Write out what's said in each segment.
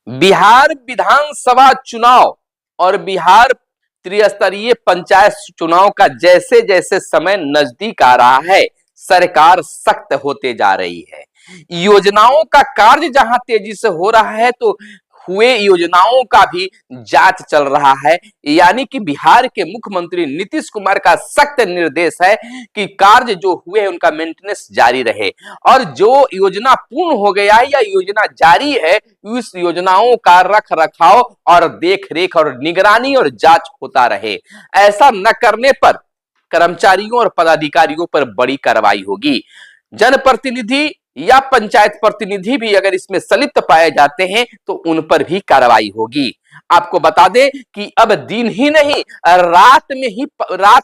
बिहार विधानसभा चुनाव और बिहार त्रिस्तरीय पंचायत चुनाव का जैसे जैसे समय नजदीक आ रहा है, सरकार सख्त होते जा रही है। योजनाओं का कार्य जहां तेजी से हो रहा है, तो हुए योजनाओं का भी जांच चल रहा है। यानी कि बिहार के मुख्यमंत्री नीतीश कुमार का सख्त निर्देश है कि कार्य जो हुए हैं उनका मेंटेनेंस जारी रहे, और जो योजना पूर्ण हो गया है या योजना जारी है, उस योजनाओं का रख रखाव और देख रेख और निगरानी और जांच होता रहे। ऐसा न करने पर कर्मचारियों और पदाधिकारियों पर बड़ी कार्रवाई होगी। जनप्रतिनिधि या पंचायत प्रतिनिधि भी अगर इसमें संलिप्त पाए जाते हैं तो उन पर भी कार्रवाई होगी। आपको बता दें कि अब दिन ही नहीं, रात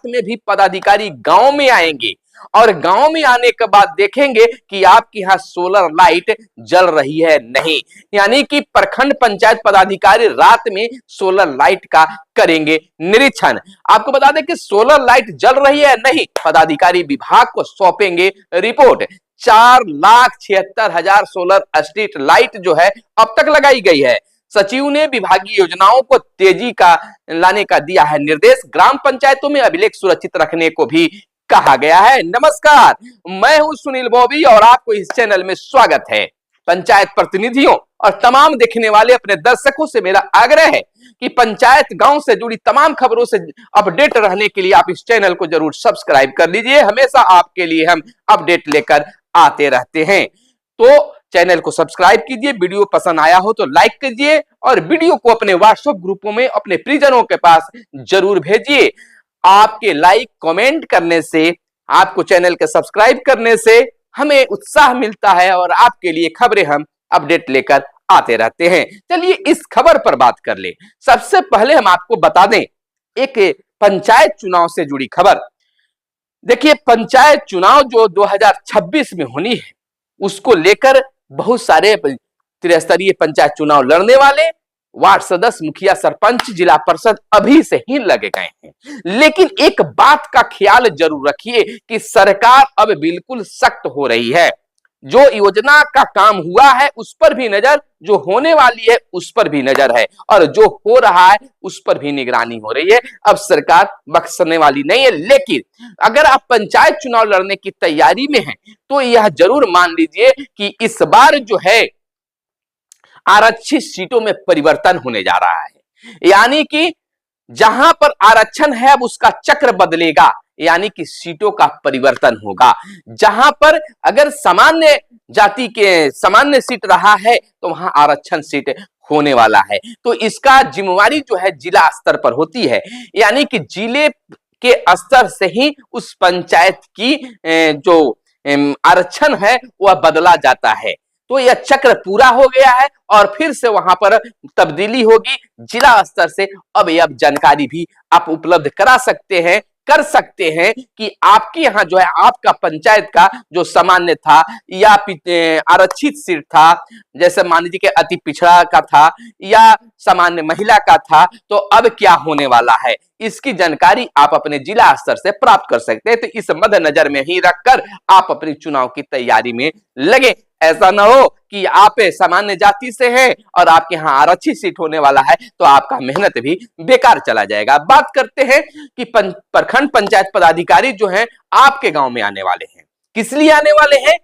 में भी पदाधिकारी गांव में आएंगे, और गांव में आने के बाद देखेंगे कि आपके यहाँ सोलर लाइट जल रही है नहीं। यानी कि प्रखंड पंचायत पदाधिकारी रात में सोलर लाइट का करेंगे निरीक्षण। आपको बता दें कि सोलर लाइट जल रही है नहीं, पदाधिकारी विभाग को सौंपेंगे रिपोर्ट। 4,76,000 सोलर स्ट्रीट लाइट जो है अब तक लगाई गई है। सचिव ने विभागीय योजनाओं को तेजी का लाने का दिया है निर्देश। ग्राम पंचायतों में अभिलेख सुरक्षित रखने को भी कहा गया है। नमस्कार, मैं हूं सुनील बॉबी और आपको इस चैनल में स्वागत है। पंचायत प्रतिनिधियों और तमाम देखने वाले अपने दर्शकों से मेरा आग्रह है कि पंचायत गांव से जुड़ी तमाम खबरों से अपडेट रहने के लिए आप इस चैनल को जरूर सब्सक्राइब कर लीजिए। हमेशा आपके लिए हम अपडेट लेकर आते रहते हैं, तो चैनल को सब्सक्राइब कीजिए। वीडियो पसंद आया हो तो लाइक कीजिए और वीडियो को अपने व्हाट्सएप ग्रुपों में अपने परिजनों के पास जरूर भेजिए। आपके लाइक कमेंट करने से, आपको चैनल के सब्सक्राइब करने से हमें उत्साह मिलता है और आपके लिए खबरें हम अपडेट लेकर आते रहते हैं। चलिए इस खबर पर बात कर ले। सबसे पहले हम आपको बता दें एक पंचायत चुनाव से जुड़ी खबर। देखिए, पंचायत चुनाव जो 2026 में होनी है, उसको लेकर बहुत सारे त्रिस्तरीय पंचायत चुनाव लड़ने वाले वार्ड सदस्य, मुखिया, सरपंच, जिला परिषद अभी से ही लगे गए हैं। लेकिन एक बात का ख्याल जरूर रखिए कि सरकार अब बिल्कुल सख्त हो रही है। जो योजना का काम हुआ है उस पर भी नजर, जो होने वाली है उस पर भी नजर है, और जो हो रहा है उस पर भी निगरानी हो रही है। अब सरकार बख्शने वाली नहीं है। लेकिन अगर आप पंचायत चुनाव लड़ने की तैयारी में हैं तो यह जरूर मान लीजिए कि इस बार जो है आरक्षित सीटों में परिवर्तन होने जा रहा है। यानी कि जहां पर आरक्षण है अब उसका चक्र बदलेगा, यानी कि सीटों का परिवर्तन होगा। जहां पर अगर सामान्य जाति के सामान्य सीट रहा है तो वहां आरक्षण सीट होने वाला है। तो इसका जिम्मेवारी जो है जिला स्तर पर होती है। यानी कि जिले के स्तर से ही उस पंचायत की जो आरक्षण है वह बदला जाता है। तो यह चक्र पूरा हो गया है और फिर से वहां पर तब्दीली होगी जिला स्तर से। अब यह जानकारी भी आप उपलब्ध कर सकते हैं कि आपके यहाँ जो है आपका पंचायत का जो सामान्य था या आरक्षित सीट था, जैसे मान लीजिए कि अति पिछड़ा का था या सामान्य महिला का था, तो अब क्या होने वाला है इसकी जानकारी आप अपने जिला स्तर से प्राप्त कर सकते हैं। तो इस मद्देनजर में ही रखकर आप अपनी चुनाव की तैयारी में लगे। ऐसा ना हो कि आप सामान्य जाति से हैं और आपके यहाँ आरक्षित सीट होने वाला है तो आपका मेहनत भी बेकार चला जाएगा। बात करते हैं कि प्रखंड पंचायत पदाधिकारी जो हैं आपके गांव में आने वाले हैं। किस लिए आने वाले हैं?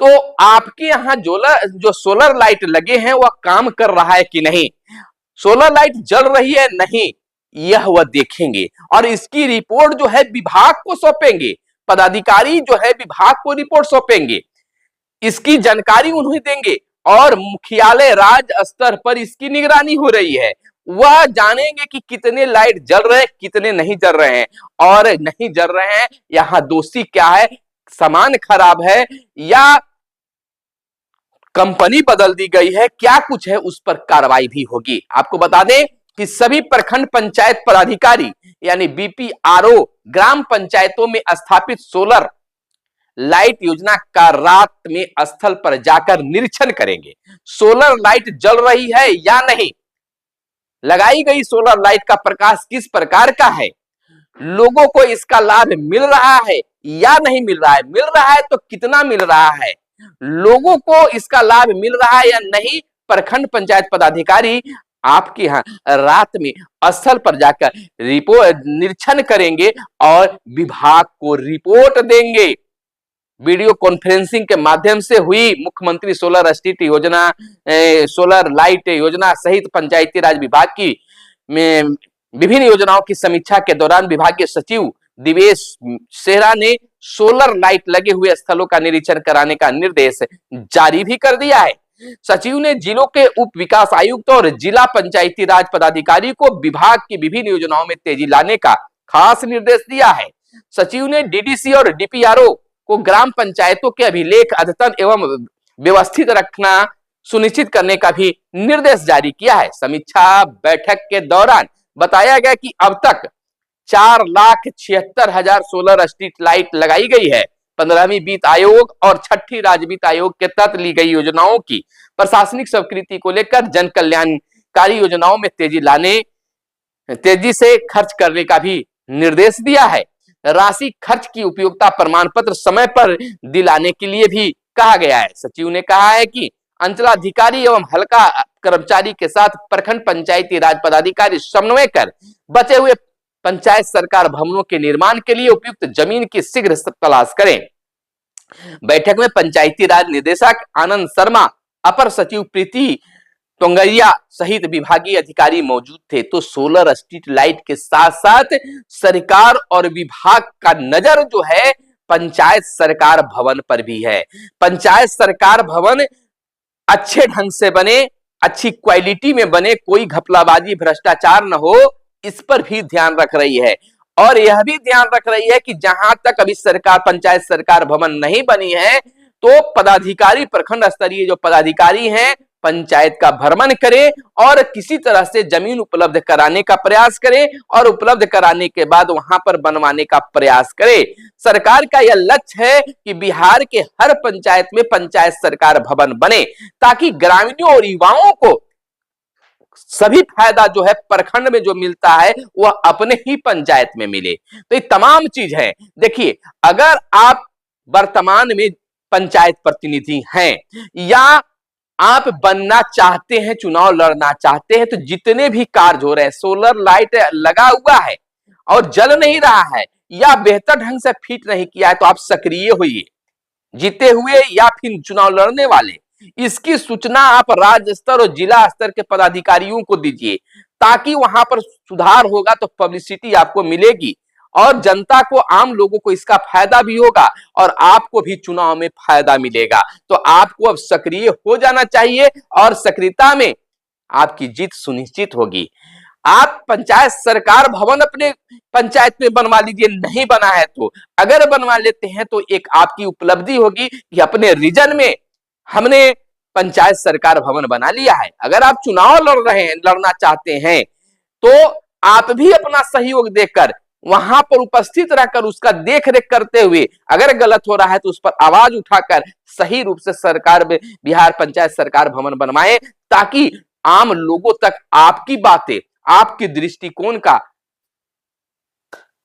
तो आपके यहाँ जो सोलर लाइट लगे हैं वह काम कर रहा है कि नहीं, सोलर लाइट जल रही है नहीं, यह वह देखेंगे और इसकी रिपोर्ट जो है विभाग को सौंपेंगे। पदाधिकारी जो है विभाग को रिपोर्ट सौंपेंगे, इसकी जानकारी उन्हें देंगे और मुख्यालय राज्य स्तर पर इसकी निगरानी हो रही है। वह जानेंगे कि कितने लाइट जल रहे हैं, कितने नहीं जल रहे हैं, और नहीं जल रहे हैं यहां दोषी क्या है, सामान खराब है या कंपनी बदल दी गई है, क्या कुछ है, उस पर कार्रवाई भी होगी। आपको बता दें कि सभी प्रखंड पंचायत पदाधिकारी यानी बीपीआरओ ग्राम पंचायतों में स्थापित सोलर लाइट योजना का रात में स्थल पर जाकर निरीक्षण करेंगे। सोलर लाइट जल रही है या नहीं, लगाई गई सोलर लाइट का प्रकाश किस प्रकार का है, लोगों को इसका लाभ मिल रहा है या नहीं मिल रहा है, मिल रहा है तो कितना मिल रहा है, लोगों को इसका लाभ मिल रहा है या नहीं, प्रखंड पंचायत पदाधिकारी आपके यहाँ रात में स्थल पर जाकर रिपोर्ट निरीक्षण करेंगे और विभाग को रिपोर्ट देंगे। वीडियो कॉन्फ्रेंसिंग के माध्यम से हुई मुख्यमंत्री सोलर स्ट्रीट योजना, सोलर लाइट योजना सहित पंचायती राज विभाग की विभिन्न योजनाओं की समीक्षा के दौरान विभागीय सचिव दिवेश सेहरा ने सोलर लाइट लगे हुए स्थलों का निरीक्षण कराने का निर्देश जारी भी कर दिया है। सचिव ने जिलों के उप विकास आयुक्त और जिला पंचायती राज पदाधिकारी को विभाग की विभिन्न योजनाओं में तेजी लाने का खास निर्देश दिया है। सचिव ने डीडीसी और डीपीआरओ को ग्राम पंचायतों के अभिलेख अद्यतन एवं व्यवस्थित रखना सुनिश्चित करने का भी निर्देश जारी किया है। समीक्षा बैठक के दौरान बताया गया कि अब तक 4,76,000 सोलर स्ट्रीट लाइट लगाई गई है। 15वीं वित्त आयोग और 6ठी राज्य वित्त आयोग के तहत ली गई योजनाओं की प्रशासनिक स्वीकृति को लेकर जन कल्याणकारी योजनाओं में तेजी से खर्च करने का भी निर्देश दिया है। राशि खर्च की उपयोगिता प्रमाण पत्र समय पर दिलाने के लिए भी कहा गया है। सचिव ने कहा है कि अंचलाधिकारी एवं हल्का कर्मचारी के साथ प्रखंड पंचायती राज पदाधिकारी समन्वय कर बचे हुए पंचायत सरकार भवनों के निर्माण के लिए उपयुक्त जमीन की शीघ्र तलाश करें। बैठक में पंचायती राज निदेशक आनंद शर्मा, अपर सचिव प्रीति टोंगरिया सहित विभागीय अधिकारी मौजूद थे। तो सोलर स्ट्रीट लाइट के साथ साथ सरकार और विभाग का नजर जो है पंचायत सरकार भवन पर भी है। पंचायत सरकार भवन अच्छे ढंग से बने, अच्छी क्वालिटी में बने, कोई घपलाबाजी भ्रष्टाचार न हो, इस पर भी ध्यान रख रही है। और यह भी ध्यान रख रही है कि जहां तक अभी सरकार पंचायत सरकार भवन नहीं बनी है तो पदाधिकारी, प्रखंड स्तरीय जो पदाधिकारी हैं, पंचायत का भ्रमण करें और किसी तरह से जमीन उपलब्ध कराने का प्रयास करें और उपलब्ध कराने के बाद वहां पर बनवाने का प्रयास करें। सरकार का यह लक्ष्य है कि बिहार के हर पंचायत में पंचायत सरकार भवन बने ताकि ग्रामीणों और युवाओं को सभी फायदा जो है प्रखंड में जो मिलता है वह अपने ही पंचायत में मिले। तो ये तमाम चीज है। देखिए, अगर आप वर्तमान में पंचायत प्रतिनिधि हैं या आप बनना चाहते हैं, चुनाव लड़ना चाहते हैं, तो जितने भी कार्य हो रहे हैं, सोलर लाइट लगा हुआ है और जल नहीं रहा है या बेहतर ढंग से फिट नहीं किया है, तो आप सक्रिय होइए, जीते हुए या फिर चुनाव लड़ने वाले। इसकी सूचना आप राज्य स्तर और जिला स्तर के पदाधिकारियों को दीजिए ताकि वहां पर सुधार होगा तो पब्लिसिटी आपको मिलेगी और जनता को, आम लोगों को इसका फायदा भी होगा और आपको भी चुनाव में फायदा मिलेगा। तो आपको अब सक्रिय हो जाना चाहिए और सक्रियता में आपकी जीत सुनिश्चित होगी। आप पंचायत सरकार भवन अपने पंचायत में बनवा लीजिए, नहीं बना है तो अगर बनवा लेते हैं तो एक आपकी उपलब्धि होगी कि अपने रीजन में हमने पंचायत सरकार भवन बना लिया है। अगर आप चुनाव लड़ना चाहते हैं तो आप भी अपना सहयोग देकर वहां पर उपस्थित रहकर उसका देख रेख करते हुए अगर गलत हो रहा है तो उस पर आवाज उठाकर सही रूप से सरकार में बिहार पंचायत सरकार भवन बनवाए ताकि आम लोगों तक आपकी बातें, आपकी दृष्टिकोण का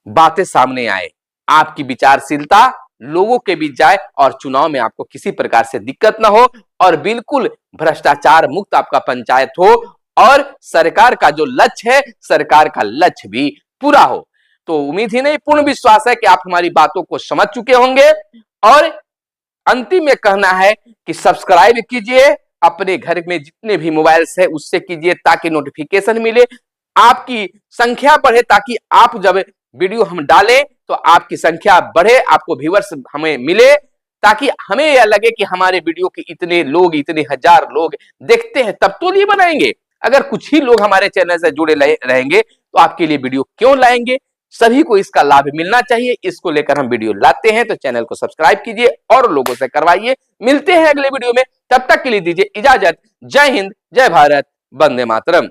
बातें सामने आए, आपकी विचारशीलता लोगों के बीच जाए और चुनाव में आपको किसी प्रकार से दिक्कत ना हो और बिल्कुल भ्रष्टाचार मुक्त आपका पंचायत हो और सरकार का जो लक्ष्य है, सरकार का लक्ष्य भी पूरा हो। तो उम्मीद ही नहीं, पूर्ण विश्वास है कि आप हमारी बातों को समझ चुके होंगे। और अंतिम में कहना है कि सब्सक्राइब कीजिए, अपने घर में जितने भी मोबाइल्स है उससे कीजिए ताकि नोटिफिकेशन मिले, आपकी संख्या बढ़े, ताकि आप जब वीडियो हम डालें तो आपकी संख्या बढ़े, आपको व्यूअर्स हमें मिले, ताकि हमें यह लगे कि हमारे वीडियो के इतने लोग, इतने हजार लोग देखते हैं, तब तो नहीं बनाएंगे। अगर कुछ ही लोग हमारे चैनल से जुड़े रहेंगे तो आपके लिए वीडियो क्यों लाएंगे। सभी को इसका लाभ मिलना चाहिए, इसको लेकर हम वीडियो लाते हैं। तो चैनल को सब्सक्राइब कीजिए और लोगों से करवाइए। मिलते हैं अगले वीडियो में, तब तक के लिए दीजिए इजाजत। जय हिंद, जय भारत, वंदे मातरम।